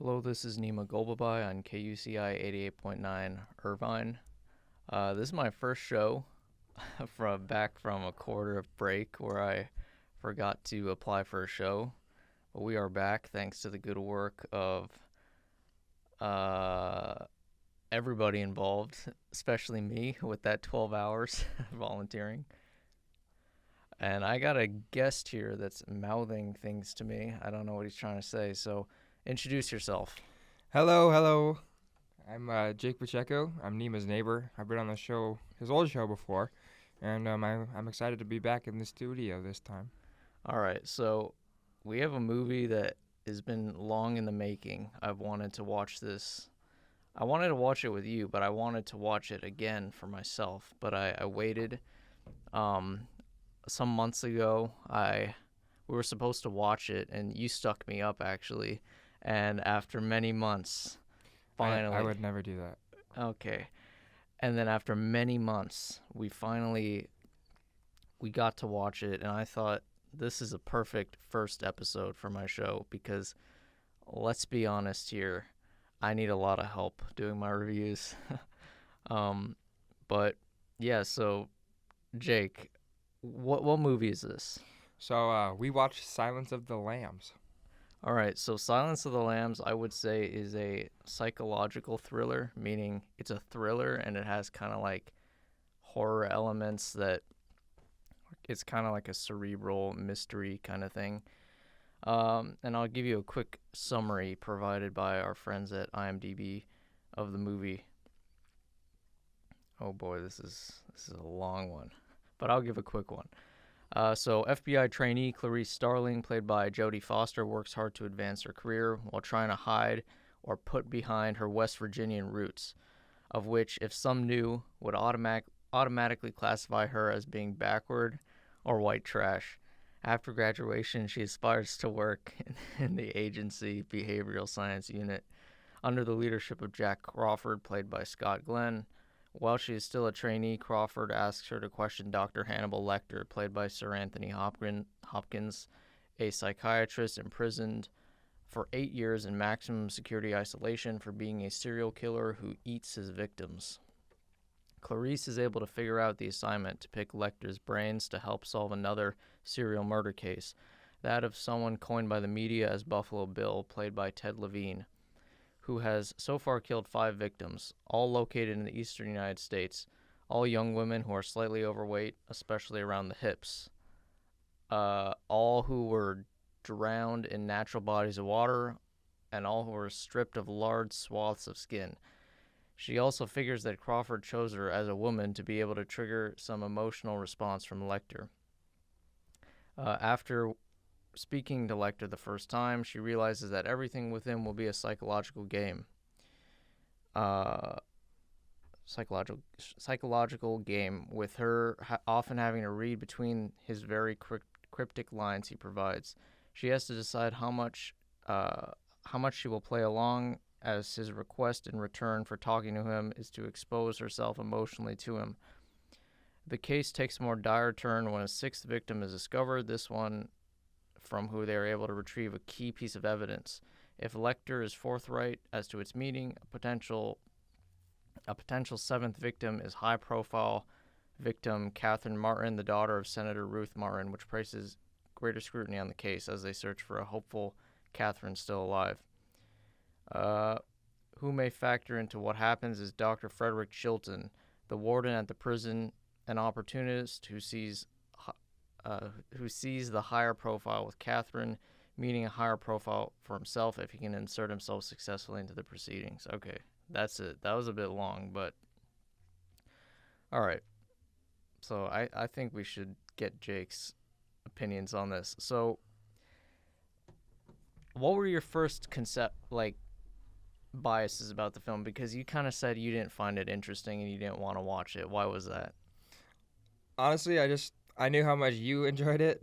Hello, this is Nima Golbabai on KUCI 88.9 Irvine. This is my first show from a quarter of break where I forgot to apply for a show. But we are back thanks to the good work of uh, everybody involved, especially me with that 12 hours volunteering. And I got a guest here that's mouthing things to me. I don't know what he's trying to say, so introduce yourself. Hello, hello. I'm Jake Pacheco. I'm Nima's neighbor. I've been on the show, his old show before, and I'm excited to be back in the studio this time. All right, so we have a movie that has been long in the making. I've wanted to watch this. I wanted to watch it with you, but I wanted to watch it again for myself. But I waited. Um, some months ago, I we were supposed to watch it, and you stuck me up actually. And after many months, I finally, would never do that. okay. And then after many months, we got to watch it, and I thought this is a perfect first episode for my show because let's be honest here, I need a lot of help doing my reviews. um, but yeah, so Jake, what movie is this? So we watched Silence of the Lambs. All right, so Silence of the Lambs, I would say, is a psychological thriller, meaning it's a thriller and it has kind of like horror elements that it's kind of like a cerebral mystery kind of thing. And I'll give you a quick summary provided by our friends at IMDb of the movie. Oh boy, this is a long one, but I'll give a quick one. So FBI trainee Clarice Starling, played by Jodie Foster, works hard to advance her career while trying to hide or put behind her West Virginian roots, of which, if some knew, would automatically classify her as being backward or white trash. After graduation, she aspires to work in the agency behavioral science unit under the leadership of Jack Crawford, played by Scott Glenn. While she is still a trainee, Crawford asks her to question Dr. Hannibal Lecter, played by Sir Anthony Hopkins, a psychiatrist imprisoned for 8 years in maximum security isolation for being a serial killer who eats his victims. Clarice is able to figure out the assignment to pick Lecter's brains to help solve another serial murder case, that of someone coined by the media as Buffalo Bill, played by Ted Levine, who has so far killed 5 victims, all located in the eastern United States, all young women who are slightly overweight, especially around the hips, all who were drowned in natural bodies of water, and all who were stripped of large swaths of skin. She also figures that Crawford chose her as a woman to be able to trigger some emotional response from Lecter. After speaking to Lecter the first time, she realizes that everything with him will be a psychological game. Uh, psychological game, with her often having to read between his very cryptic lines he provides. She has to decide how much she will play along, as his request in return for talking to him is to expose herself emotionally to him. The case takes a more dire turn when a 6th victim is discovered, this one from who they are able to retrieve a key piece of evidence. If Lecter is forthright as to its meaning, a potential 7th victim is high-profile victim Catherine Martin, the daughter of Senator Ruth Martin, which places greater scrutiny on the case as they search for a hopeful Catherine still alive. Who may factor into what happens is Dr. Frederick Chilton, the warden at the prison, an opportunist who sees the higher profile with Catherine, meaning a higher profile for himself if he can insert himself successfully into the proceedings. Okay, that's it. That was a bit long, but all right. So I think we should get Jake's opinions on this. So, what were your first biases about the film? Because you kind of said you didn't find it interesting and you didn't want to watch it. Why was that? Honestly, I knew how much you enjoyed it,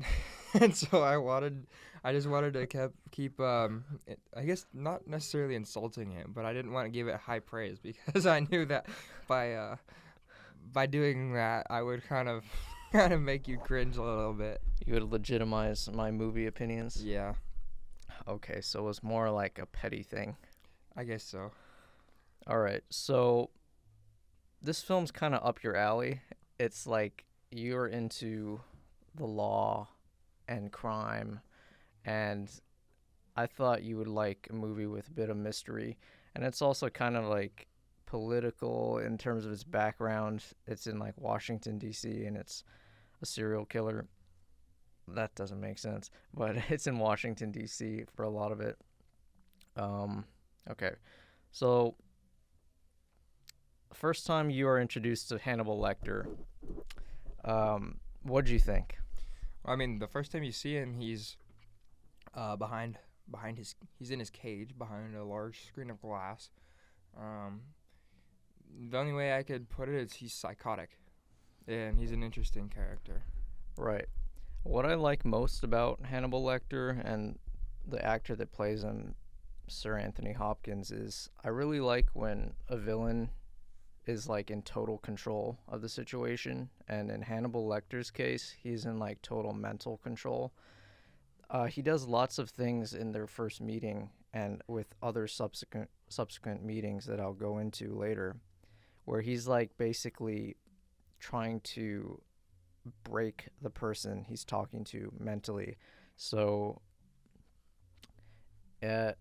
and so I just wanted to keep I guess not necessarily insulting him, but I didn't want to give it high praise because I knew that by doing that I would kind of make you cringe a little bit. You would legitimize my movie opinions. Yeah. Okay, so it was more like a petty thing. I guess so. All right, so this film's kind of up your alley. It's like you're into the law and crime, and I thought you would like a movie with a bit of mystery. And it's also kind of like political in terms of its background. It's in like Washington, D.C., and it's a serial killer. That doesn't make sense, but it's in Washington, D.C. for a lot of it. Um, okay, so first time you are introduced to Hannibal Lecter, what'd you think? I mean, the first time you see him, he's behind his he's in his cage behind a large screen of glass. Um, the only way I could put it is he's psychotic, and he's an interesting character. Right. What I like most about Hannibal Lecter and the actor that plays him, Sir Anthony Hopkins, is I really like when a villain is like in total control of the situation. And in Hannibal Lecter's case, he's in like total mental control. He does lots of things in their first meeting and with other subsequent meetings that I'll go into later, where he's like basically trying to break the person he's talking to mentally. So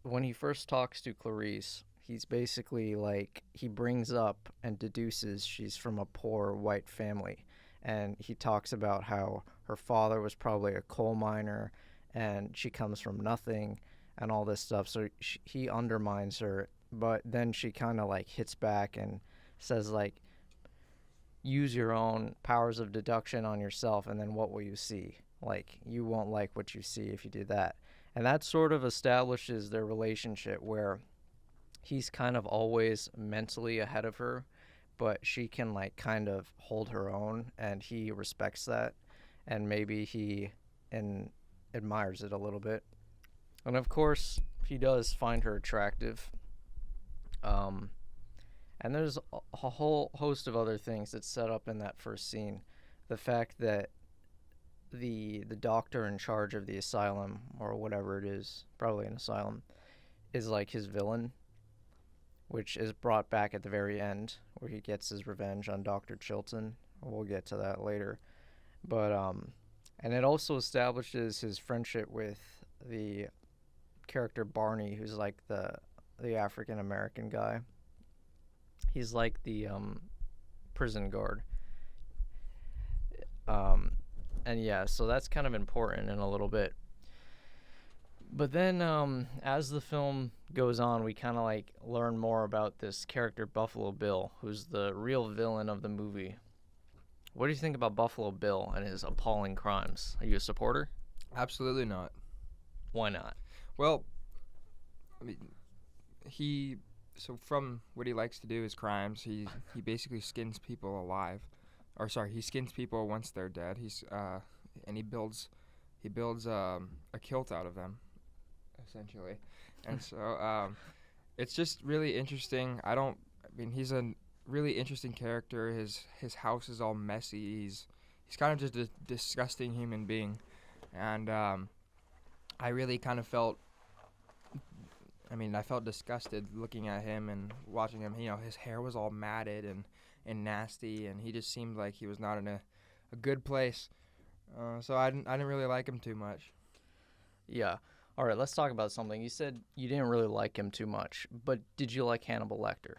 when he first talks to Clarice, he's basically like he brings up and deduces she's from a poor white family, and he talks about how her father was probably a coal miner and she comes from nothing and all this stuff. So he undermines her, but then she kind of like hits back and says like, use your own powers of deduction on yourself, and then what will you see? Like, you won't like what you see if you do that. And that sort of establishes their relationship where he's kind of always mentally ahead of her, but she can like kind of hold her own, and he respects that, and maybe he admires it a little bit. And of course, he does find her attractive. And there's a whole host of other things that's set up in that first scene. The fact that the doctor in charge of the asylum, or whatever it is, probably an asylum, is like his villain, which is brought back at the very end, where he gets his revenge on Dr. Chilton. We'll get to that later. But and it also establishes his friendship with the character Barney, who's like the African American guy. He's like the prison guard. And yeah, so that's kind of important in a little bit. But then as the film goes on, we kind of like learn more about this character Buffalo Bill, who's the real villain of the movie. What do you think about Buffalo Bill and his appalling crimes? Are you a supporter? Absolutely not. Why not? Well, I mean, so from what he likes to do, his crimes, he basically skins people alive, or sorry, he skins people once they're dead. And he builds a kilt out of them, essentially, and so it's just really interesting. He's a really interesting character. His house is all messy. He's kind of just a disgusting human being, and I really kind of felt. I felt disgusted looking at him and watching him. His hair was all matted and nasty, and he just seemed like he was not in a good place. So I didn't really like him too much. Yeah. All right, let's talk about something. You said you didn't really like him too much, but did you like Hannibal Lecter?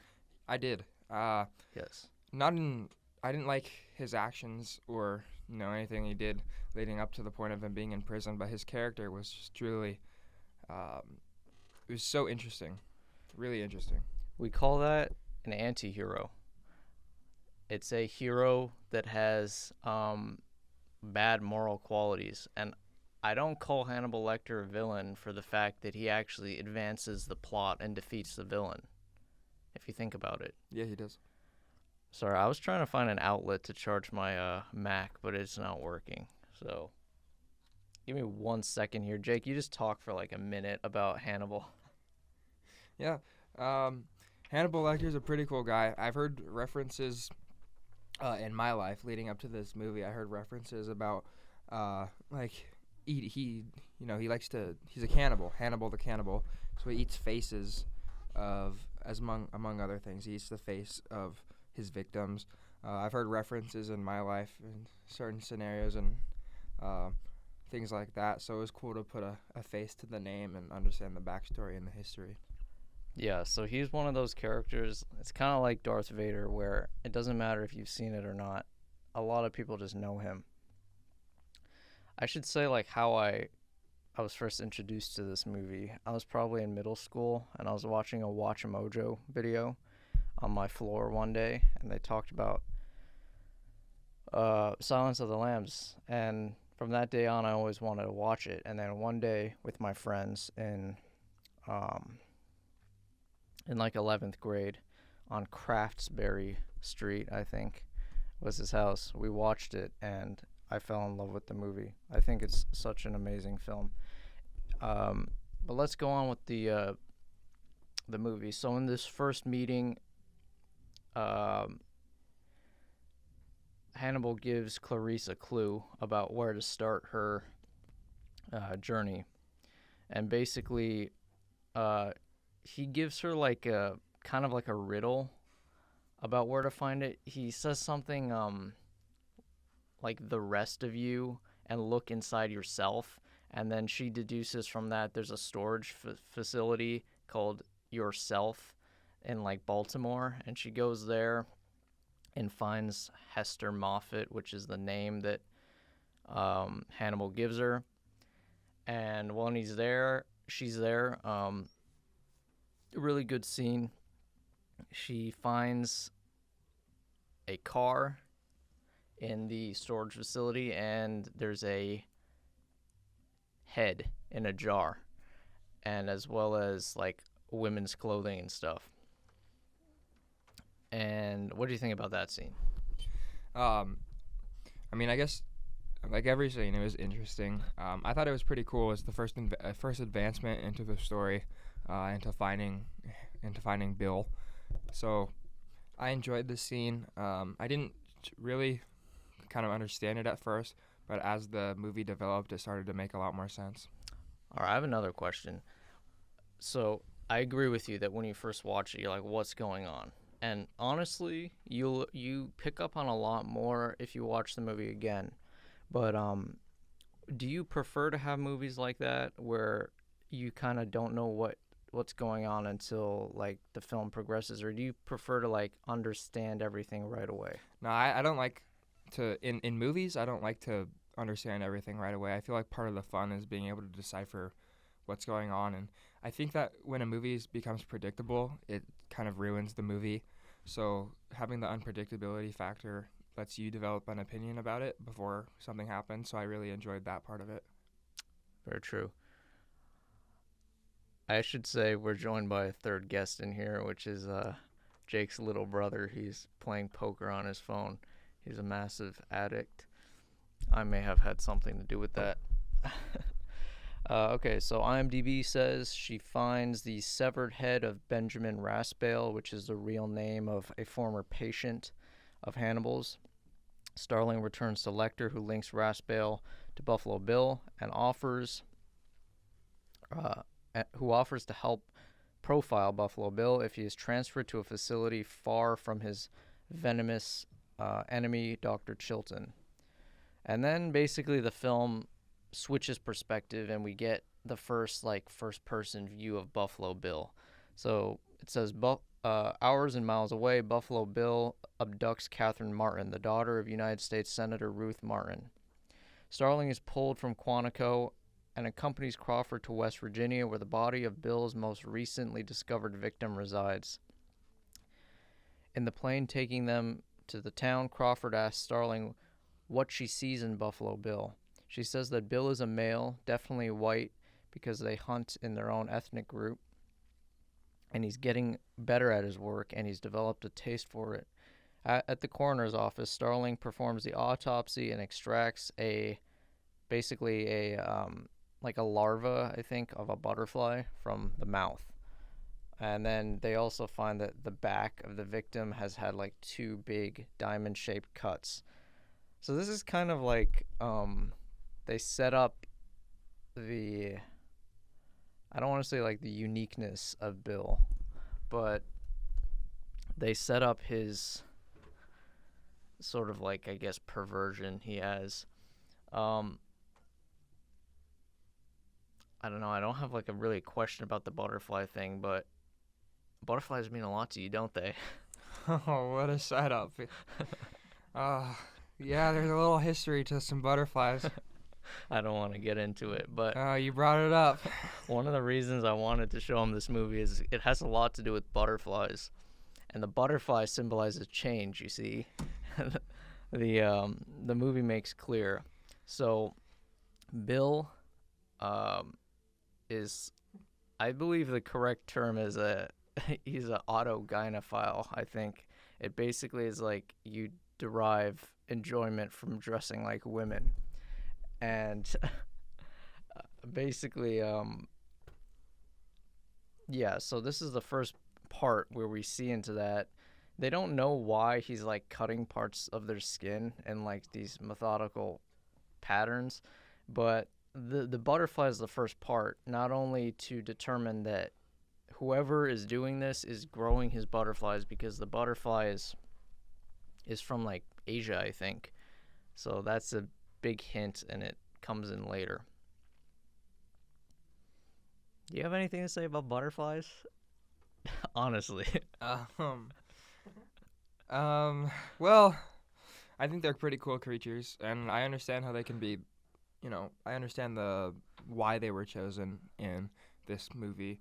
I did. Yes. I didn't like his actions or anything he did leading up to the point of him being in prison, but his character was just truly. It was so interesting, really interesting. We call that an anti-hero. It's a hero that has bad moral qualities, and I don't call Hannibal Lecter a villain for the fact that he actually advances the plot and defeats the villain, if you think about it. Yeah, he does. Sorry, I was trying to find an outlet to charge my Mac, but it's not working, so give me 1 second here. Jake, you just talk for like a minute about Hannibal. Yeah. Hannibal Lecter's a pretty cool guy. I've heard references in my life leading up to this movie. I heard references about like he he's a cannibal, Hannibal the cannibal. So he eats faces among other things. He eats the face of his victims. I've heard references in my life in certain scenarios and uh, things like that. So it was cool to put a face to the name and understand the backstory and the history. Yeah, so he's one of those characters. It's kind of like Darth Vader, where it doesn't matter if you've seen it or not. A lot of people just know him. I should say, like, how I was first introduced to this movie. I was probably in middle school, and I was watching a Watch a Mojo video on my floor one day, and they talked about Silence of the Lambs. And from that day on, I always wanted to watch it. And then one day, with my friends in like 11th grade, on Craftsbury Street, I think, was his house. We watched it, and I fell in love with the movie. I think it's such an amazing film. But let's go on with the movie. So in this first meeting, Hannibal gives Clarice a clue about where to start her journey, and basically, he gives her like a kind of like a riddle about where to find it. He says something like the rest of you and look inside yourself, and then she deduces from that there's a storage facility called Yourself in like Baltimore, and she goes there and finds Hester Moffat, which is the name that Hannibal gives her. And when she's there. A really good scene. She finds a car in the storage facility, and there's a head in a jar, and as well as like women's clothing and stuff. And what do you think about that scene? I mean, I guess like every scene, it was interesting. I thought it was pretty cool. It was the first advancement into the story, into finding Bill. So I enjoyed the scene. I didn't really kind of understand it at first, but as the movie developed, it started to make a lot more sense. All right, I have another question. So I agree with you that when you first watch it, you're like, what's going on? And honestly, you pick up on a lot more if you watch the movie again. But do you prefer to have movies like that where you kind of don't know what's going on until like the film progresses, or do you prefer to like understand everything right away? No, I don't like to in movies. I don't like to understand everything right away. I feel like part of the fun is being able to decipher what's going on, and I think that when a movie becomes predictable, it kind of ruins the movie. So having the unpredictability factor lets you develop an opinion about it before something happens. So I really enjoyed that part of it. Very true. I should say we're joined by a third guest in here, which is Jake's little brother. He's playing poker on his phone. He's a massive addict. I may have had something to do with that. Okay, so IMDb says she finds the severed head of Benjamin Raspail, which is the real name of a former patient of Hannibal's. Starling returns to Lecter, who links Raspail to Buffalo Bill and offers to help profile Buffalo Bill if he is transferred to a facility far from his venomous enemy, Dr. Chilton. And then basically the film switches perspective, and we get the first person view of Buffalo Bill. So it says hours and miles away, Buffalo Bill abducts Catherine Martin, the daughter of United States Senator Ruth Martin. Starling is pulled from Quantico and accompanies Crawford to West Virginia, where the body of Bill's most recently discovered victim resides. In the plane taking them to the town, Crawford asks Starling what she sees in Buffalo Bill. She says that Bill is a male, definitely white, because they hunt in their own ethnic group, and he's getting better at his work, and he's developed a taste for it. At the coroner's office, Starling performs the autopsy and extracts basically a larva, I think, of a butterfly from the mouth. And then they also find that the back of the victim has had like 2 big diamond-shaped cuts. So this is kind of like they set up the I don't want to say like the uniqueness of Bill, but they set up his sort of like, I guess, perversion he has. Um, I don't know. I don't have like a really question about the butterfly thing, but butterflies mean a lot to you, don't they? Oh, what a setup. Yeah, there's a little history to some butterflies. I don't want to get into it, but You brought it up. one of the reasons I wanted to show him this movie is it has a lot to do with butterflies, and the butterfly symbolizes change. You see, the movie makes clear. So, Bill, is, I believe the correct term is he's an autogynephile. I think it basically is like you derive enjoyment from dressing like women, and basically, yeah. So this is the first part where we see into that. They don't know why he's like cutting parts of their skin in like these methodical patterns, but the butterfly is the first part, not only to determine that whoever is doing this is growing his butterflies, because the butterfly is from like Asia, I think. So that's a big hint, and it comes in later. Do you have anything to say about butterflies? Honestly. Well, I think they're pretty cool creatures, and I understand how they can be, I understand why they were chosen in this movie.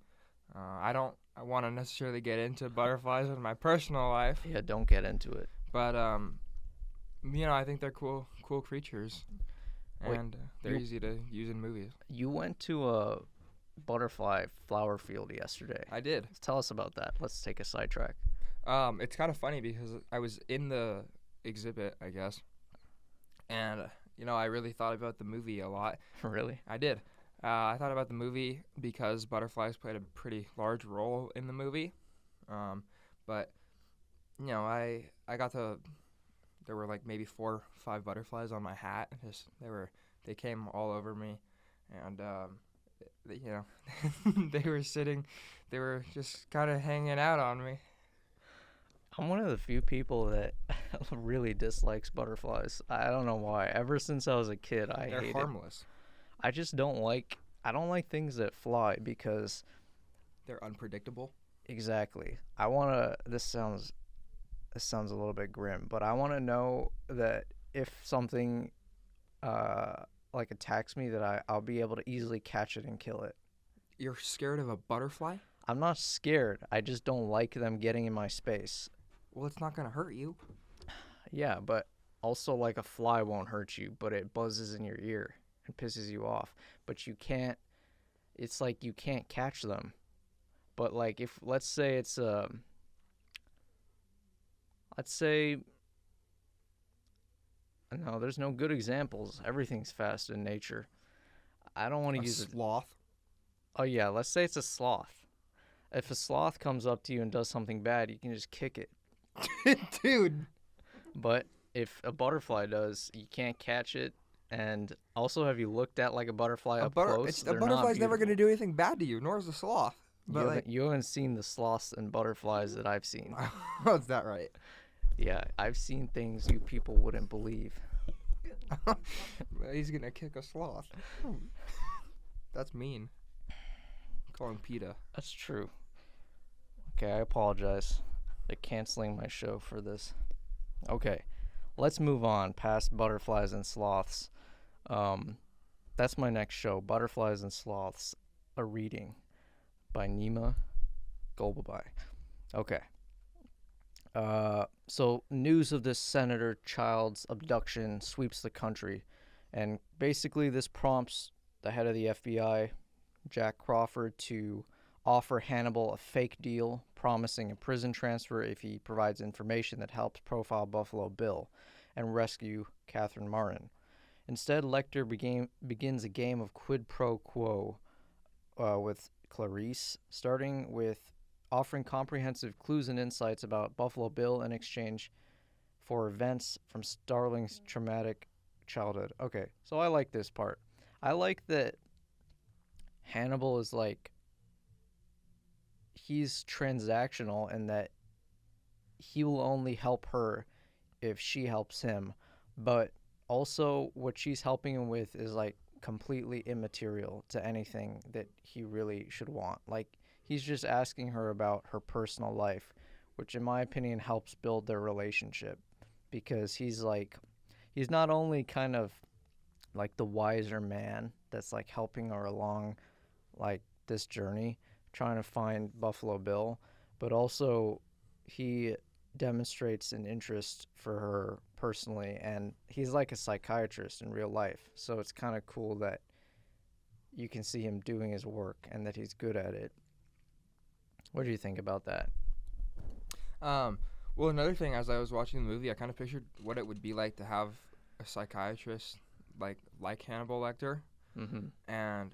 I don't want to necessarily get into butterflies in my personal life, Yeah, don't get into it. but I think they're cool creatures, Wait, and they're easy to use in movies. You went to a butterfly flower field yesterday. I did. Tell us about that. Let's take a sidetrack. It's kind of funny because I was in the exhibit, I guess, and I really thought about the movie a lot. Really? I did. I thought about the movie because butterflies played a pretty large role in the movie. But I got to. There were like maybe 4 or 5 butterflies on my hat. They came all over me, and they were sitting. They were just kind of hanging out on me. I'm one of the few people that really dislikes butterflies. I don't know why. Ever since I was a kid, They're hate harmless. it. I just don't like. I don't like things that fly because They're unpredictable. exactly. This sounds a little bit grim, but I want to know that if something like attacks me, that I'll be able to easily catch it and kill it. You're scared of a butterfly? I'm not scared. I just don't like them getting in my space. Well, it's not gonna hurt you. Yeah, but also like a fly won't hurt you, but it buzzes in your ear and pisses you off. But you can't. It's like you can't catch them. But like if let's say no, there's no good examples. Everything's fast in nature. I don't want to use it. Sloth. Oh yeah, let's say it's a sloth. If a sloth comes up to you and does something bad, you can just kick it. Dude. But if a butterfly does, you can't catch it. And also, have you looked at like a butterfly up close? A butterfly's never gonna do anything bad to you, nor is a sloth. But you haven't seen the sloths and butterflies that I've seen. Oh, is that right? Yeah, I've seen things you people wouldn't believe. He's gonna kick a sloth. That's mean. Call him PETA. That's true. Okay, I apologize. They're canceling my show for this. Okay, let's move on past butterflies and sloths. That's my next show, Butterflies and Sloths, a reading by Nima Golbabai. Okay. So news of this Senator child's abduction sweeps the country, and basically this prompts the head of the FBI, Jack Crawford, to offer Hannibal a fake deal promising a prison transfer if he provides information that helps profile Buffalo Bill and rescue Catherine Martin. Instead, Lecter begins a game of quid pro quo with Clarice, starting with offering comprehensive clues and insights about Buffalo Bill in exchange for events from Starling's traumatic childhood. Okay, so I like this part. I like that Hannibal is like, he's transactional in that he will only help her if she helps him, but also what she's helping him with is like completely immaterial to anything that he really should want. Like, he's just asking her about her personal life, which in my opinion helps build their relationship, because he's not only kind of like the wiser man that's like helping her along like this journey trying to find Buffalo Bill, but also he demonstrates an interest for her personally, and he's like a psychiatrist in real life. So it's kind of cool that you can see him doing his work and that he's good at it. What do you think about that? Um, well, another thing, as I was watching the movie, I kind of pictured what it would be like to have a psychiatrist like Hannibal Lecter. Mm-hmm. And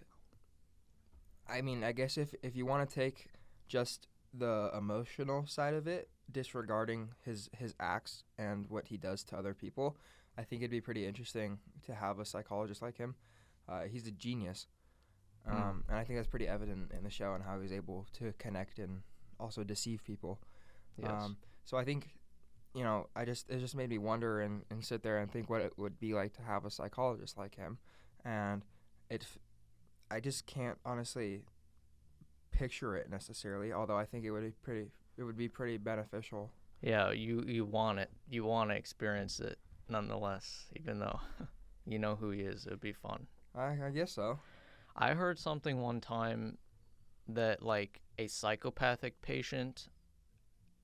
I mean, I guess if you want to take just the emotional side of it, disregarding his acts and what he does to other people, I think it'd be pretty interesting to have a psychologist like him. He's a genius, and I think that's pretty evident in the show and how he's able to connect and also deceive people. Yes. So I think, it just made me wonder and sit there and think what it would be like to have a psychologist like him, and I just can't honestly picture it necessarily. Although I think it would be pretty beneficial. Yeah, you want it. You want to experience it nonetheless, even though you know who he is. It would be fun. I guess so. I heard something one time that like a psychopathic patient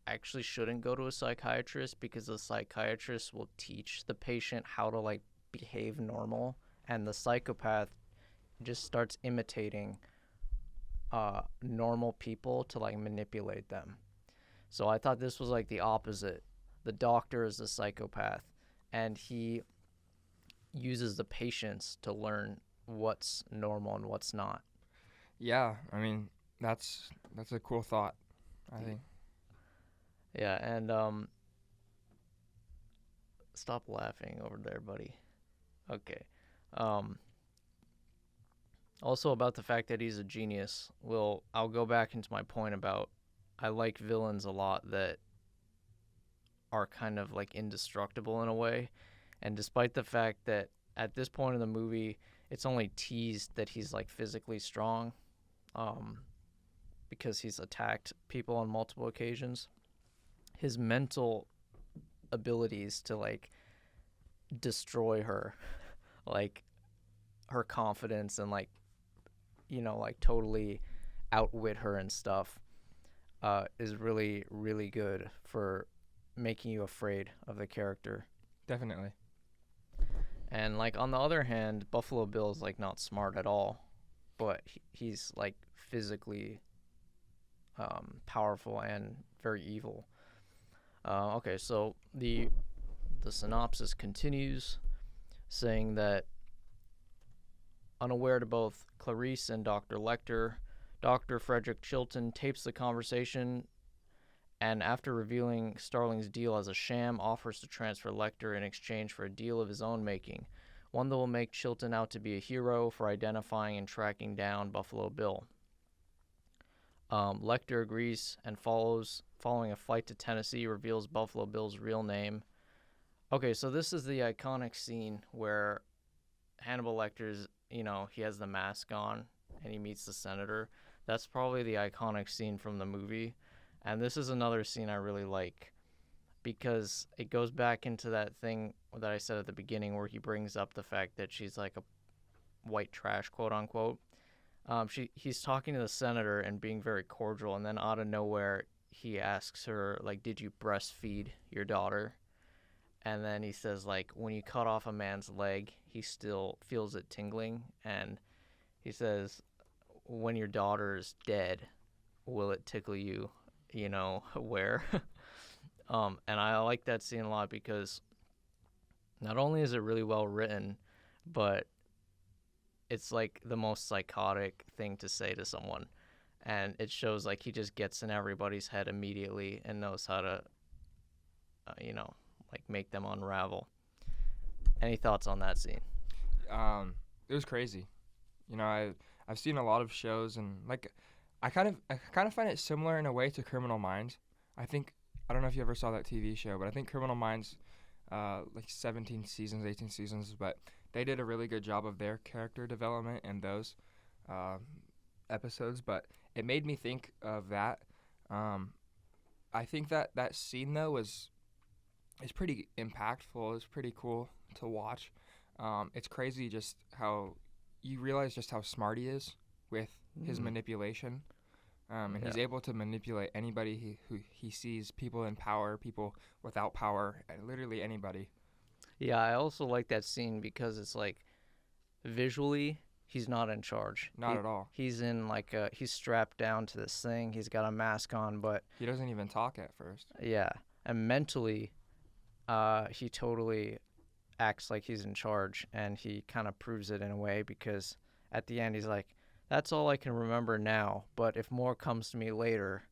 actually shouldn't go to a psychiatrist because the psychiatrist will teach the patient how to like behave normal, and the psychopath just starts imitating normal people to like manipulate them. So I thought this was like the opposite. The doctor is the psychopath, and he uses the patients to learn what's normal and what's not. Yeah, I mean that's a cool thought. I think. Yeah, and stop laughing over there, buddy. Okay. Um Also about the fact that he's a genius. Well, I'll go back into my point about I like villains a lot that are kind of like indestructible in a way. And despite the fact that at this point in the movie, it's only teased that he's like physically strong, um, because he's attacked people on multiple occasions. His mental abilities to like destroy her, like her confidence and like, like totally outwit her and stuff, is really, really good for making you afraid of the character. Definitely. And like on the other hand, Buffalo Bill is like not smart at all, but he's like physically powerful and very evil. Okay, so the synopsis continues, saying that unaware to both Clarice and Dr. Lecter, Dr. Frederick Chilton tapes the conversation, and after revealing Starling's deal as a sham, offers to transfer Lecter in exchange for a deal of his own making, one that will make Chilton out to be a hero for identifying and tracking down Buffalo Bill. Lecter agrees and following a flight to Tennessee, reveals Buffalo Bill's real name. Okay, so this is the iconic scene where Hannibal Lecter's, he has the mask on and he meets the senator. That's probably the iconic scene from the movie. And this is another scene I really like because it goes back into that thing that I said at the beginning where he brings up the fact that she's like a white trash, quote unquote. He's talking to the senator and being very cordial, and then out of nowhere he asks her like, "Did you breastfeed your daughter?" And then he says like, "When you cut off a man's leg, he still feels it tingling." And he says, "When your daughter is dead, will it tickle you? Where?" And I like that scene a lot because not only is it really well written, but it's like the most psychotic thing to say to someone. And it shows like he just gets in everybody's head immediately and knows how to, like make them unravel. Any thoughts on that scene? It was crazy. I I've seen a lot of shows, and like I kind of find it similar in a way to Criminal Minds. I don't know if you ever saw that TV show, but I think Criminal Minds, like 17 seasons, 18 seasons, but they did a really good job of their character development in those uh, episodes. But it made me think of that. Um, I think that scene though was is pretty impactful. It's pretty cool to watch. It's crazy just how you realize just how smart he is with his Mm. manipulation. And Yeah. he's able to manipulate anybody who he sees, people in power, people without power, literally anybody. Yeah, I also like that scene because it's like visually he's not in charge. Not at all. He's in like he's strapped down to this thing. He's got a mask on, but He doesn't even talk at first. yeah, and mentally he totally acts like he's in charge, and he kind of proves it in a way because at the end he's like, "That's all I can remember now, but if more comes to me later,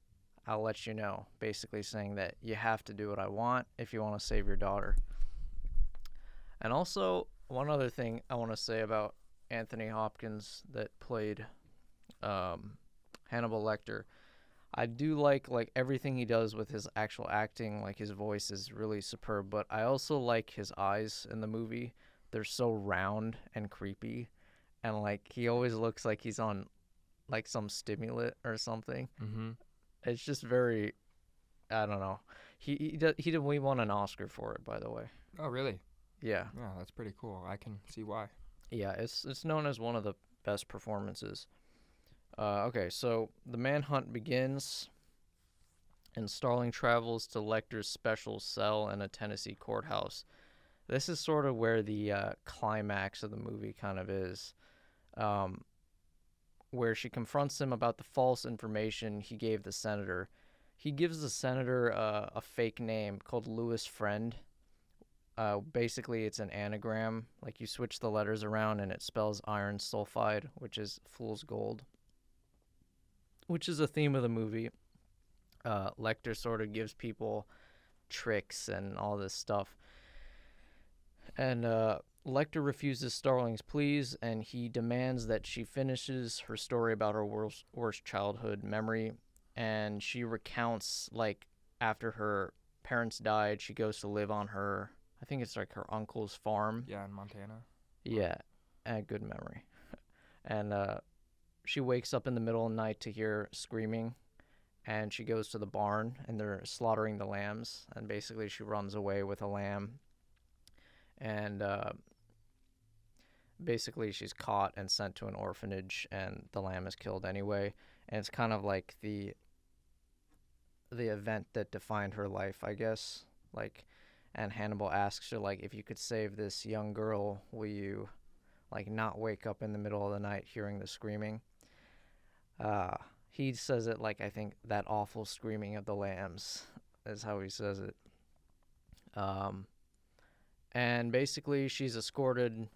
I'll let you know." Basically saying that you have to do what I want if you want to save your daughter. And also, one other thing I want to say about Anthony Hopkins that played um, Hannibal Lecter. I do like everything he does with his actual acting. Like his voice is really superb, but I also like his eyes in the movie. They're so round and creepy, and like he always looks like he's on like some stimulant or something. Mm-hmm. It's just very, I don't know. He did we won an Oscar for it, by the way. Oh, really? Yeah, Yeah, that's pretty cool. I can see why. yeah. It's known as one of the best performances. Okay, so the manhunt begins, and Starling travels to Lecter's special cell in a Tennessee courthouse. This is sort of where the climax of the movie kind of is, um, where she confronts him about the false information he gave the senator. He gives the senator a fake name called Lewis Friend. Basically, it's an anagram. Like you switch the letters around and it spells iron sulfide, which is fool's gold, which is a theme of the movie. Lecter sort of gives people tricks and all this stuff. And Lecter refuses Starling's pleas, and he demands that she finishes her story about her worst childhood memory. And she recounts, like, after her parents died, she goes to live on her, I think it's like her uncle's farm. Yeah, in Montana. Yeah, a good memory. And she wakes up in the middle of the night to hear screaming, and she goes to the barn, and they're slaughtering the lambs, and basically she runs away with a lamb, and basically she's caught and sent to an orphanage, and the lamb is killed anyway, and it's kind of like the event that defined her life, I guess. Like, and Hannibal asks her, like, if you could save this young girl, will you, like, not wake up in the middle of the night hearing the screaming? He says it like, I think that awful screaming of the lambs is how he says it. And basically she's escorted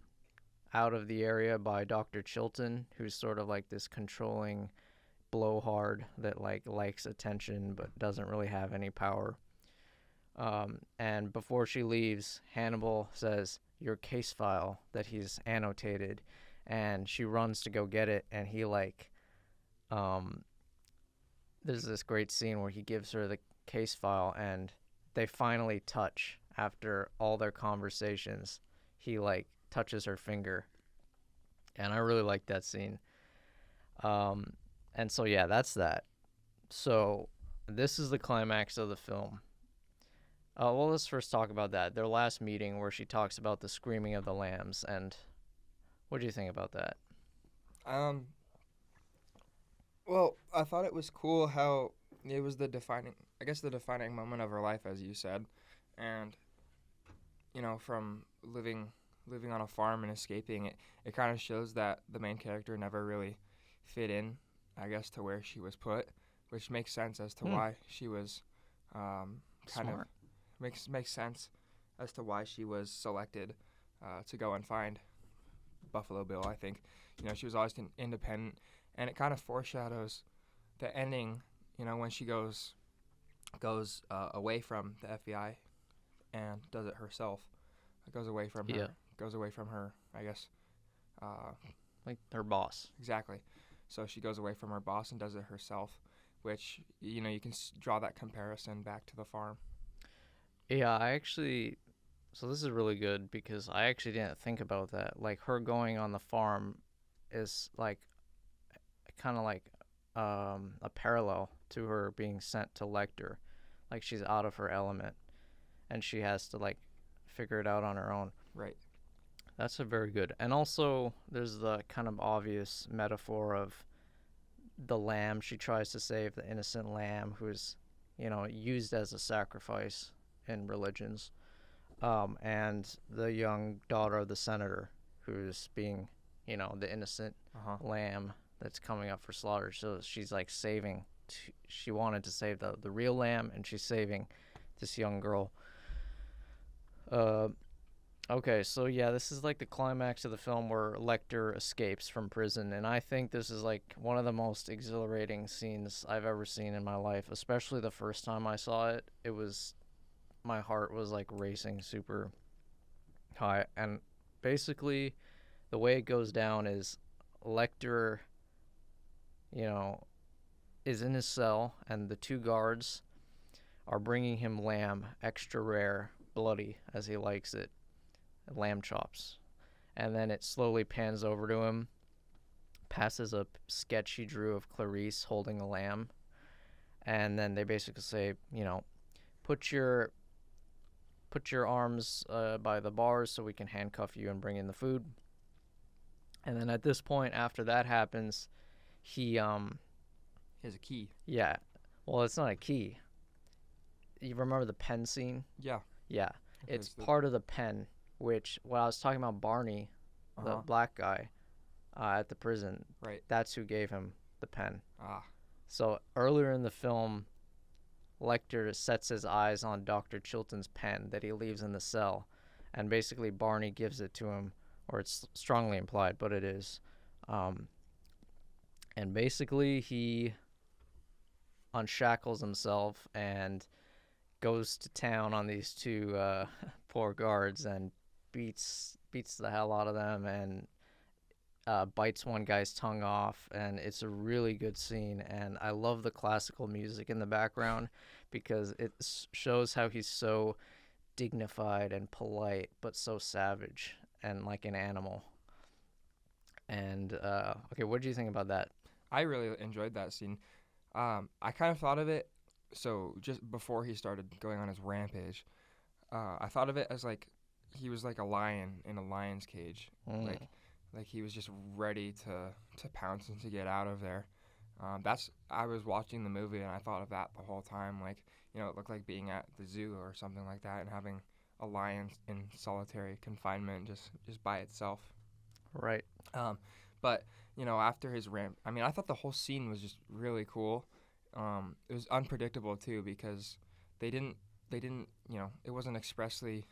out of the area by Dr. Chilton, who's sort of like this controlling blowhard that like likes attention but doesn't really have any power. And before she leaves, Hannibal says, "Your case file," that he's annotated, and she runs to go get it, and he like there's this great scene where he gives her the case file, and they finally touch after all their conversations. He like touches her finger, and I really like that scene. And so yeah, that's that. So this is the climax of the film. Well, let's first talk about that. Their last meeting where she talks about the screaming of the lambs, and what do you think about that? Um. Well, I thought it was cool how it was the defining moment of her life, as you said, and from living on a farm and escaping, it kind of shows that the main character never really fit in, I guess, to where she was put, which makes sense as to why she was kind Smart. of makes sense as to why she was selected to go and find Buffalo Bill. I think she was always independent, and it kind of foreshadows the ending. When she goes away from the FBI and does it herself. It goes away from her. Yeah. Goes away from her. I guess. like her boss. Exactly. So she goes away from her boss and does it herself, which, you can draw that comparison back to the farm. Yeah, I actually. So this is really good because I actually didn't think about that. Like her going on the farm is like kind of like a parallel to her being sent to Lecter. Like she's out of her element and she has to like figure it out on her own. Right. That's a very good. And also there's the kind of obvious metaphor of the lamb. She tries to save the innocent lamb who's, used as a sacrifice in religions. And the young daughter of the senator who's being, the innocent lamb that's coming up for slaughter. So she's like saving. She wanted to save the real lamb, and she's saving this young girl. Okay, so yeah, this is like the climax of the film where Lecter escapes from prison, and I think this is like one of the most exhilarating scenes I've ever seen in my life, especially the first time I saw it. My heart was like racing super high, and basically the way it goes down is Lecter, you know, is in his cell, and the two guards are bringing him lamb, extra rare, bloody as he likes it, lamb chops. And then it slowly pans over to him, passes a sketch he drew of Clarice holding a lamb, and then they basically say, put your arms by the bars so we can handcuff you and bring in the food. And then at this point, after that happens, he has a key. Yeah, well, it's not a key. You remember the pen scene? Yeah. Yeah, Okay, it's part of the pen. Which, when I was talking about Barney, the black guy at the prison, right, that's who gave him the pen. Ah. So earlier in the film, Lecter sets his eyes on Dr. Chilton's pen that he leaves in the cell, and basically Barney gives it to him, or it's strongly implied, but it is. And basically he unshackles himself and goes to town on these two poor guards and beats the hell out of them and bites one guy's tongue off, and it's a really good scene. And I love the classical music in the background because it shows how he's so dignified and polite but so savage and like an animal. And okay, what do you think about that? I really enjoyed that scene. I kind of thought of it, so just before he started going on his rampage, I thought of it as like he was like a lion in a lion's cage, like he was just ready to pounce and to get out of there. I was watching the movie and I thought of that the whole time. Like, it looked like being at the zoo or something like that and having a lion in solitary confinement just by itself. Right. But after his I thought the whole scene was just really cool. It was unpredictable too because they didn't it wasn't expressly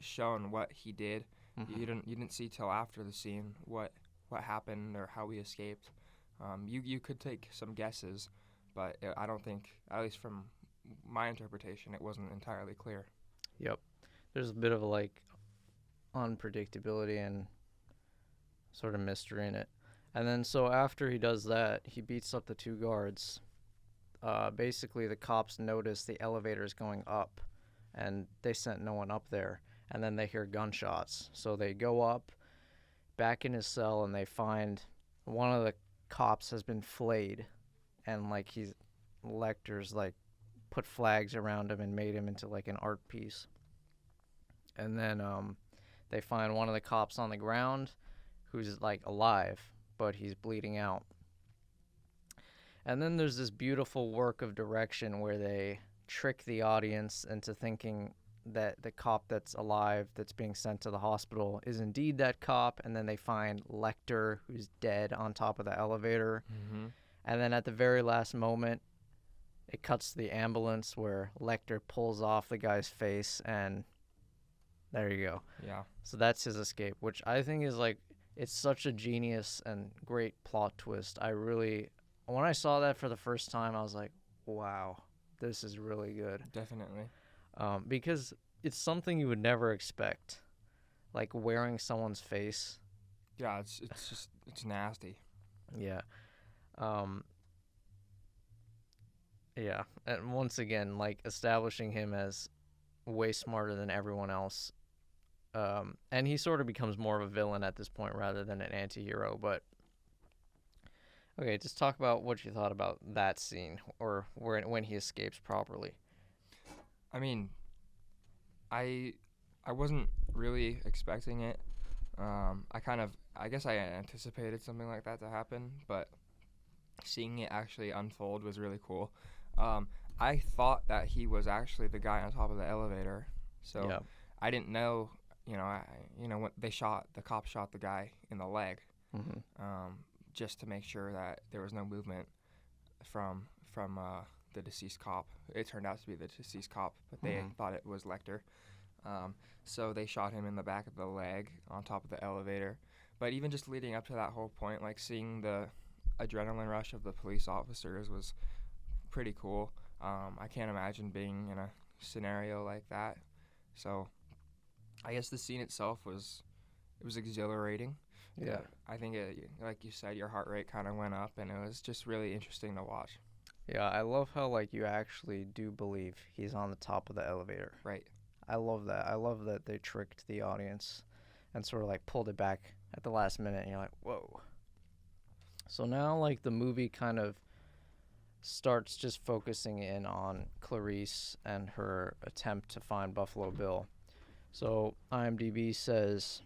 shown what he did. Mm-hmm. You didn't see till after the scene what happened or how he escaped. You could take some guesses, but I don't think, at least from my interpretation, it wasn't entirely clear. Yep. There's a bit of like unpredictability and sort of mystery in it. And then so after he does that, he beats up the two guards. Basically the cops notice the elevator is going up and they sent no one up there, and then they hear gunshots. So they go up back in his cell and they find one of the cops has been flayed, and like Lecter's like put flags around him and made him into like an art piece. And then they find one of the cops on the ground who's like alive, but he's bleeding out. And then there's this beautiful work of direction where they trick the audience into thinking that the cop that's alive, that's being sent to the hospital, is indeed that cop. And then they find Lecter, who's dead, on top of the elevator. Mm-hmm. And then at the very last moment, it cuts to the ambulance where Lecter pulls off the guy's face, and there you go. Yeah. So that's his escape, which I think is like, it's such a genius and great plot twist. When I saw that for the first time, I was like, wow, this is really good. Definitely. Because it's something you would never expect, like wearing someone's face Yeah, it's just it's nasty. Yeah. Um, yeah. And once again, like establishing him as way smarter than everyone else. And he sort of becomes more of a villain at this point rather than an anti-hero. But okay, just talk about what you thought about that scene, or when he escapes properly. I mean, I I wasn't really expecting it. I guess I anticipated something like that to happen, but seeing it actually unfold was really cool. Um, I thought that he was actually the guy on top of the elevator, so Yeah. I didn't know. When the cop shot the guy in the leg, Hmm. um, just to make sure that there was no movement from the deceased cop. It turned out to be the deceased cop, but they Hmm. thought it was Lecter. Um, so they shot him in the back of the leg on top of the elevator. But even just leading up to that whole point, like seeing the adrenaline rush of the police officers was pretty cool. I can't imagine being in a scenario like that. So I guess the scene itself was exhilarating. Yeah. I think like you said, your heart rate kind of went up, and it was just really interesting to watch. Yeah, I love how like you actually do believe he's on the top of the elevator. Right. I love that. I love that they tricked the audience and sort of like pulled it back at the last minute and you're like, "Whoa." So now like the movie kind of starts just focusing in on Clarice and her attempt to find Buffalo Bill. So IMDb says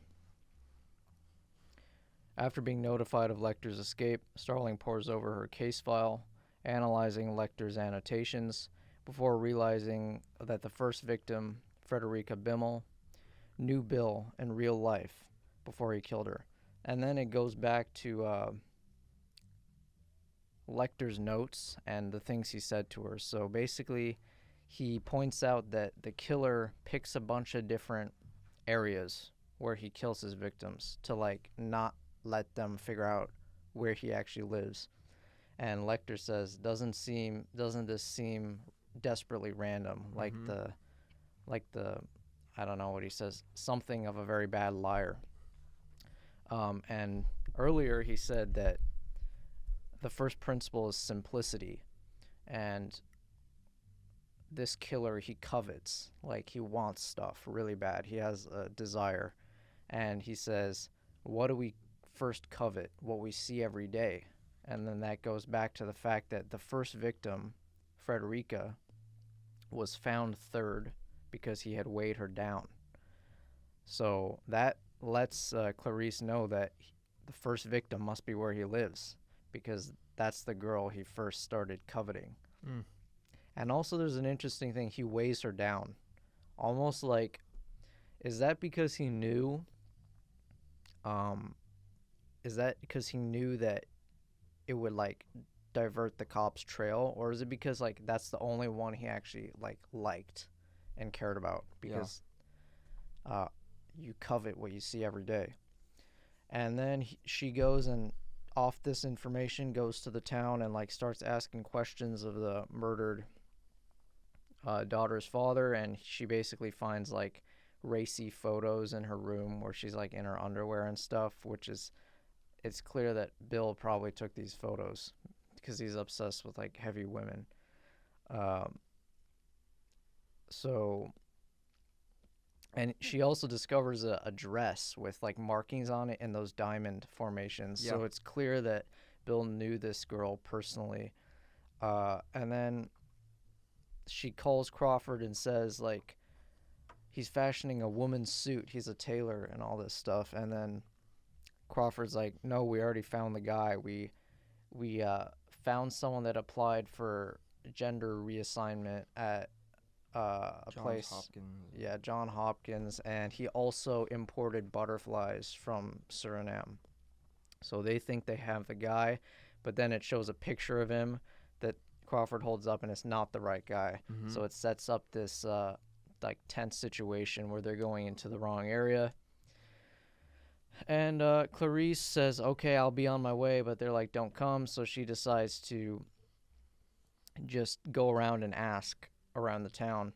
after being notified of Lecter's escape, Starling pores over her case file, analyzing Lecter's annotations before realizing that the first victim, Frederica Bimmel, knew Bill in real life before he killed her. And then it goes back to Lecter's notes and the things he said to her. So basically, he points out that the killer picks a bunch of different areas where he kills his victims to like not let them figure out where he actually lives. And Lecter says, doesn't this seem desperately random, Mm-hmm. like the I don't know what he says, something of a very bad liar. And earlier he said that the first principle is simplicity, and this killer he covets, like he wants stuff really bad. He has a desire, and he says, "What do we first covet? What we see every day." And then that goes back to the fact that the first victim, Frederica, was found third because he had weighed her down. So that lets Clarice know that the first victim must be where he lives because that's the girl he first started coveting. Mm. And also, there's an interesting thing. He weighs her down. Almost like, is that because he knew? Um, is that because he knew that it would like divert the cops' trail, or is it because like that's the only one he actually like liked and cared about? Yeah. Because uh, you covet what you see every day. And then she goes and off this information goes to the town and like starts asking questions of the murdered daughter's father, and she basically finds like racy photos in her room where she's like in her underwear and stuff, which is it's clear that Bill probably took these photos because he's obsessed with like heavy women. Um, so and she also discovers a dress with like markings on it in those diamond formations. Yeah. So it's clear that Bill knew this girl personally. And then she calls Crawford and says like he's fashioning a woman's suit. He's a tailor and all this stuff. And then Crawford's like, no, we already found the guy. We found someone that applied for gender reassignment at a Johns place. Hopkins. Yeah, John Hopkins, and he also imported butterflies from Suriname. So they think they have the guy, but then it shows a picture of him that Crawford holds up, and it's not the right guy. Mm-hmm. So it sets up this like tense situation where they're going into the wrong area. And Clarice says, "Okay, I'll be on my way," but they're like, "Don't come." So she decides to just go around and ask around the town.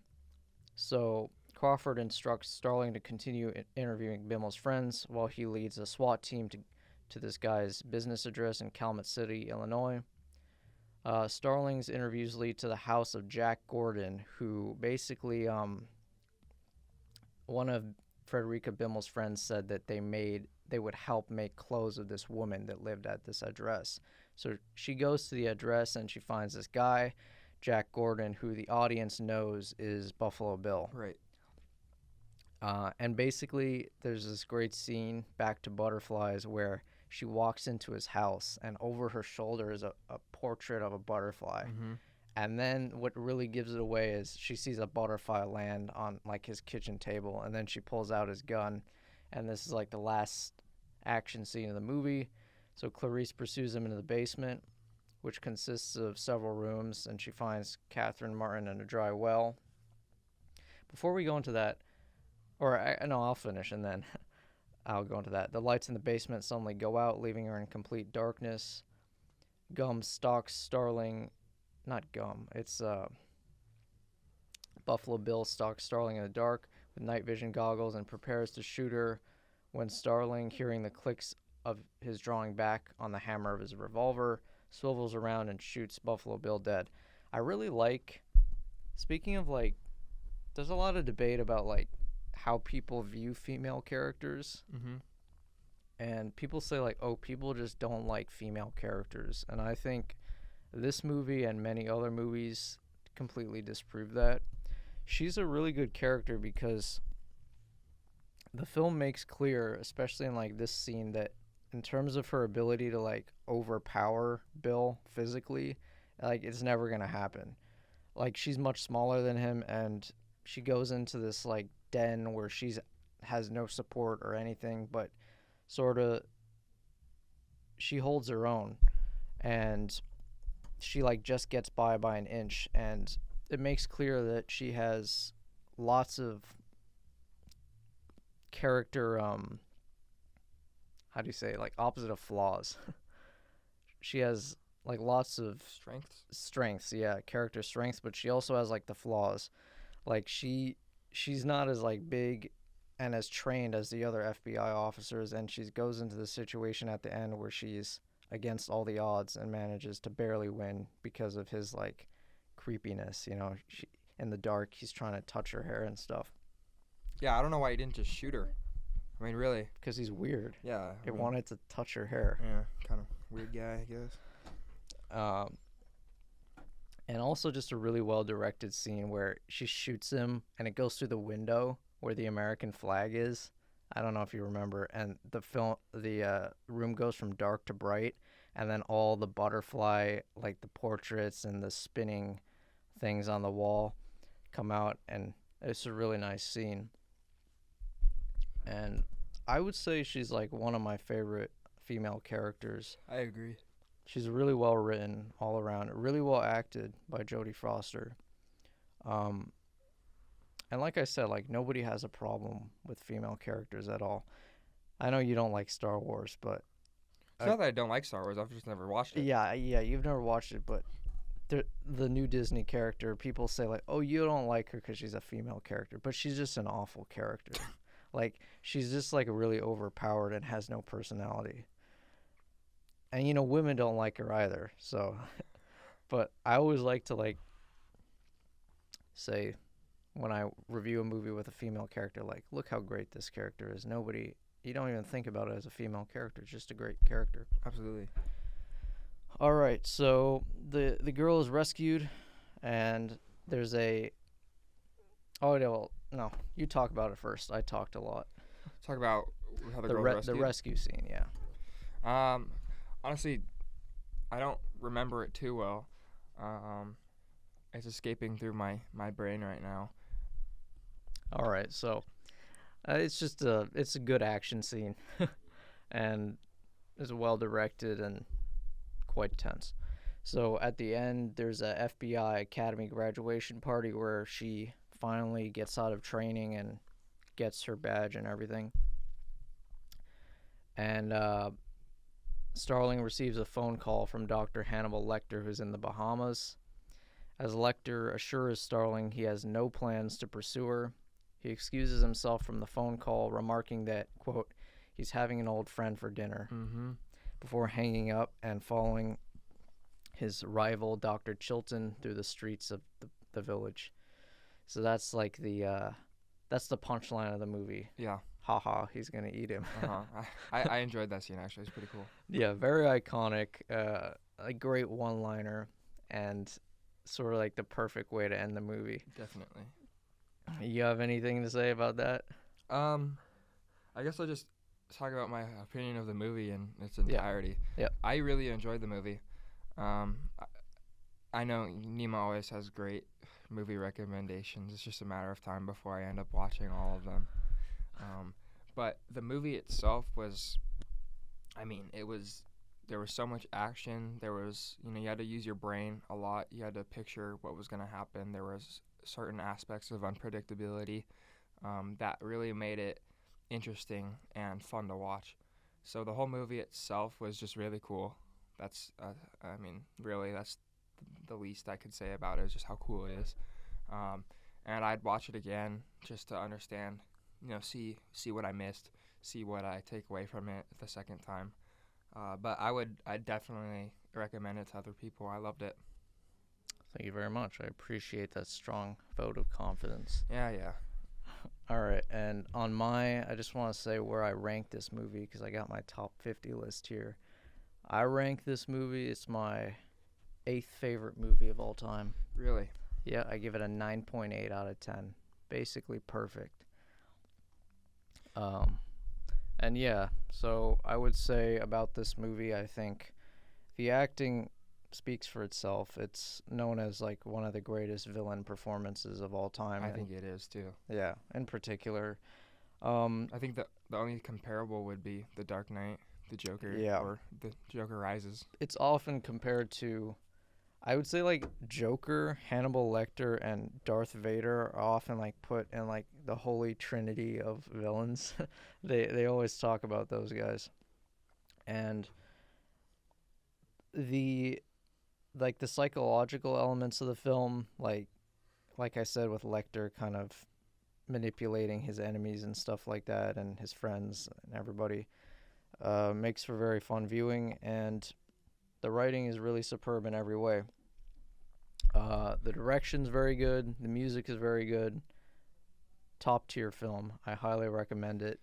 So Crawford instructs Starling to continue interviewing Bimmel's friends while he leads a SWAT team to this guy's business address in Calumet City, Illinois. Starling's interviews lead to the house of Jack Gordon, who basically, one of Frederica Bimmel's friends said that they would help make clothes of this woman that lived at this address. So she goes to the address and she finds this guy, Jack Gordon, who the audience knows is Buffalo Bill. Right. And basically, there's this great scene, back to Butterflies, where she walks into his house and over her shoulder is a portrait of a butterfly. Mm-hmm. And then what really gives it away is she sees a butterfly land on like his kitchen table, and then she pulls out his gun, and this is like the last action scene of the movie. So Clarice pursues him into the basement, which consists of several rooms, and she finds Catherine Martin in a dry well. Before we go into that, I'll finish and then I'll go into that. The lights in the basement suddenly go out, leaving her in complete darkness. Buffalo Bill stalks Starling in the dark with night vision goggles and prepares to shoot her when Starling, hearing the clicks of his drawing back on the hammer of his revolver, swivels around and shoots Buffalo Bill dead. I really like, speaking of like, there's a lot of debate about like how people view female characters. Mm-hmm. And people say like, oh, people just don't like female characters. And I think this movie and many other movies completely disprove that. She's a really good character because the film makes clear, especially in like this scene, that in terms of her ability to like overpower Bill physically, like it's never gonna happen. Like she's much smaller than him, and she goes into this like den where she's has no support or anything, but sort of she holds her own, and she like just gets by an inch, and it makes clear that she has lots of character how do you say, like opposite of flaws. She has like lots of strengths, yeah, character strengths, but she also has like the flaws. Like she's not as like big and as trained as the other FBI officers, and she goes into the situation at the end where she's against all the odds and manages to barely win because of his like creepiness, you know. In the dark he's trying to touch her hair and stuff. Yeah, I don't know why he didn't just shoot her. I mean, really. Because he's weird. Yeah. It wanted to touch her hair. Yeah, kind of weird guy, I guess. And also just a really well-directed scene where she shoots him, and it goes through the window where the American flag is. I don't know if you remember. And the room goes from dark to bright, and then all the butterfly, like the portraits and the spinning things on the wall come out, and it's a really nice scene. And I would say she's like one of my favorite female characters. I agree. She's really well written all around, really well acted by Jodie Foster. And like I said, like nobody has a problem with female characters at all. I know you don't like Star Wars, but it's not that I don't like Star Wars. I've just never watched it. Yeah, you've never watched it, but the new Disney character, people say like, oh, you don't like her because she's a female character, but she's just an awful character. Like she's just like really overpowered and has no personality. And you know, women don't like her either. So, but I always like to like say when I review a movie with a female character, like, look how great this character is. You don't even think about it as a female character. It's just a great character. Absolutely. All right, so the girl is rescued, and there's a. Oh no, you talk about it first. I talked a lot. Talk about how the girl rescued. The rescue scene, yeah. Honestly, I don't remember it too well. It's escaping through my brain right now. All right, so it's a good action scene, and it's well directed and quite tense. So at the end, there's a FBI Academy graduation party where she finally gets out of training and gets her badge and everything. And Starling receives a phone call from Dr. Hannibal Lecter, who's in the Bahamas. As Lecter assures Starling he has no plans to pursue her, He excuses himself from the phone call, remarking that, quote, he's having an old friend for dinner, before hanging up and following his rival, Dr. Chilton, through the streets of the village. So that's like that's the punchline of the movie. Yeah. Haha, he's going to eat him. I enjoyed that scene, actually. It's pretty cool. Yeah, very iconic, a great one-liner, and sort of like the perfect way to end the movie. Definitely. You have anything to say about that? I guess I'll just talk about my opinion of the movie in its entirety. Yeah. I really enjoyed the movie. I know Nima always has great movie recommendations. It's just a matter of time before I end up watching all of them. But the movie itself was, there was so much action. There was, you had to use your brain a lot. You had to picture what was going to happen. There was certain aspects of unpredictability that really made it interesting and fun to watch. So the whole movie itself was just really cool. That's, really, that's the least I could say about it, is just how cool it is. And I'd watch it again just to understand, see what I missed, see what I take away from it the second time. But I'd definitely recommend it to other people. I loved it. Thank you very much. I appreciate that strong vote of confidence. Yeah. All right, and I just want to say where I rank this movie, because I got my top 50 list here. I rank this movie, it's my 8th favorite movie of all time. Really? Yeah, I give it a 9.8 out of 10. Basically perfect. And yeah, so I would say about this movie, I think the acting speaks for itself. It's known as like one of the greatest villain performances of all time. I think it is too. Yeah, in particular. I think the only comparable would be The Dark Knight, the Joker, or The Joker Rises. It's often compared to, I would say, like Joker, Hannibal Lecter, and Darth Vader are often like put in like the holy trinity of villains. They always talk about those guys. And the psychological elements of the film, like I said, with Lecter kind of manipulating his enemies and stuff like that, and his friends and everybody, makes for very fun viewing, and the writing is really superb in every way. The direction's very good, the music is very good. Top tier film. I highly recommend it,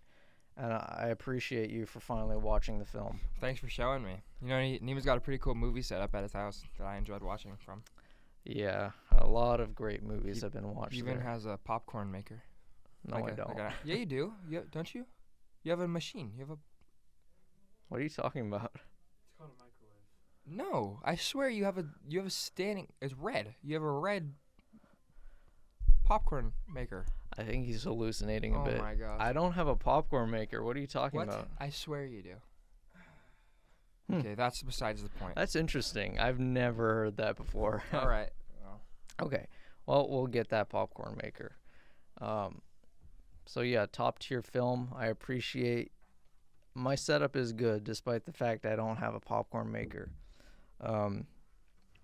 and I appreciate you for finally watching the film. Thanks for showing me. Nima's got a pretty cool movie set up at his house that I enjoyed watching from. Yeah, a lot of great movies have been watched. He even has a popcorn maker. No, I don't. Yeah, you do. Don't you? You have a machine. What are you talking about? It's called a microwave. No, I swear you have a standing. It's red. You have a red popcorn maker. I think he's hallucinating a bit. Oh my gosh. I don't have a popcorn maker. What are you talking about? I swear you do. Okay, that's besides the point. That's interesting. I've never heard that before. All right. Okay. Well, we'll get that popcorn maker. So yeah, top tier film. I appreciate. My setup is good, despite the fact I don't have a popcorn maker.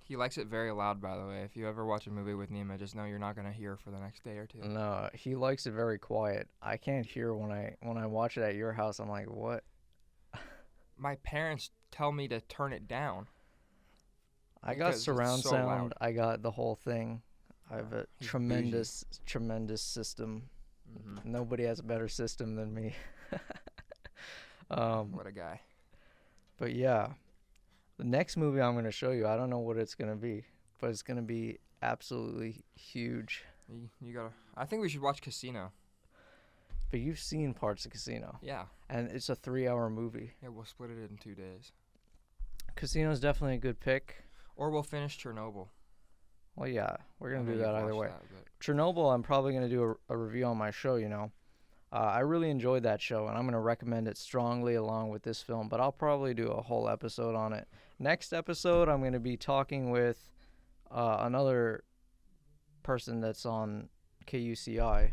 He likes it very loud, by the way. If you ever watch a movie with Nima, just know you're not gonna hear for the next day or two. No, he likes it very quiet. I can't hear when I watch it at your house. I'm like, what? My parents tell me to turn it down. I got surround sound. Loud. I got the whole thing. I have a tremendous system. Mm-hmm. Nobody has a better system than me. What a guy. But yeah, the next movie I'm going to show you, I don't know what it's going to be, but it's going to be absolutely huge. You gotta. I think we should watch Casino. But you've seen parts of Casino. Yeah. And it's a 3-hour movie. Yeah, we'll split it in 2 days. Casino's definitely a good pick. Or we'll finish Chernobyl. Well, yeah, we're going to do that either way. Chernobyl, I'm probably going to do a review on my show, I really enjoyed that show, and I'm going to recommend it strongly along with this film, but I'll probably do a whole episode on it. Next episode, I'm going to be talking with another person that's on KUCI,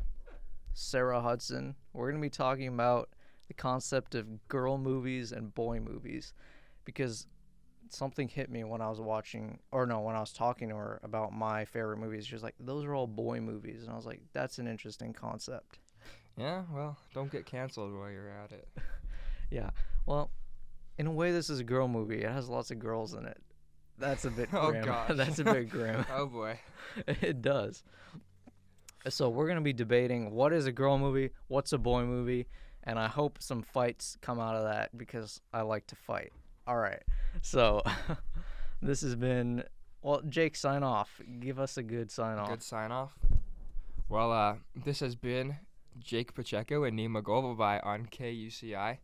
Sarah Hudson. We're going to be talking about the concept of girl movies and boy movies, because something hit me when I was watching, or no, when I was talking to her about my favorite movies. She was like, those are all boy movies. And I was like, that's an interesting concept. Yeah, well, don't get canceled while you're at it. Yeah. Well, in a way, this is a girl movie. It has lots of girls in it. That's a bit Oh, grim. gosh. That's a bit grim. Oh, boy. It does. So we're going to be debating what is a girl movie, what's a boy movie, and I hope some fights come out of that because I like to fight. All right. So this has been, well, Jake, sign off. Give us a good sign off. Good sign off. Well, this has been Jake Pacheco and Nima Golbabai on KUCI.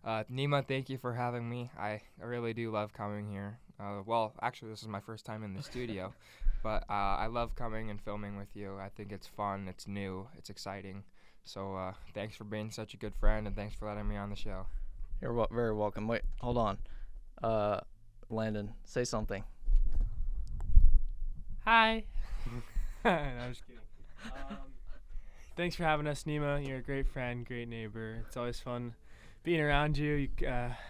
Nima, thank you for having me. I really do love coming here. Well, actually, this is my first time in the studio, but I love coming and filming with you. I think it's fun, it's new, it's exciting. So thanks for being such a good friend, and thanks for letting me on the show. You're very welcome. Wait, hold on. Landon, say something. Hi. No, I'm just kidding. Thanks for having us, Nima. You're a great friend, great neighbor. It's always fun being around you.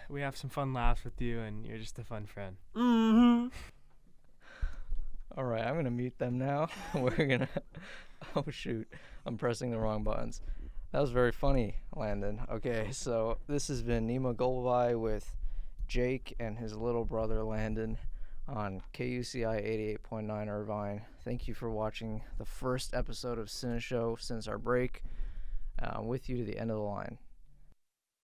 We have some fun laughs with you, and you're just a fun friend. Mm-hmm. All right, I'm going to mute them now. We're going to... Oh, shoot. I'm pressing the wrong buttons. That was very funny, Landon. Okay, so this has been Nima Golbabai with Jake and his little brother, Landon, on KUCI 88.9 Irvine. Thank you for watching the first episode of Cinéshow since our break. With you to the end of the line.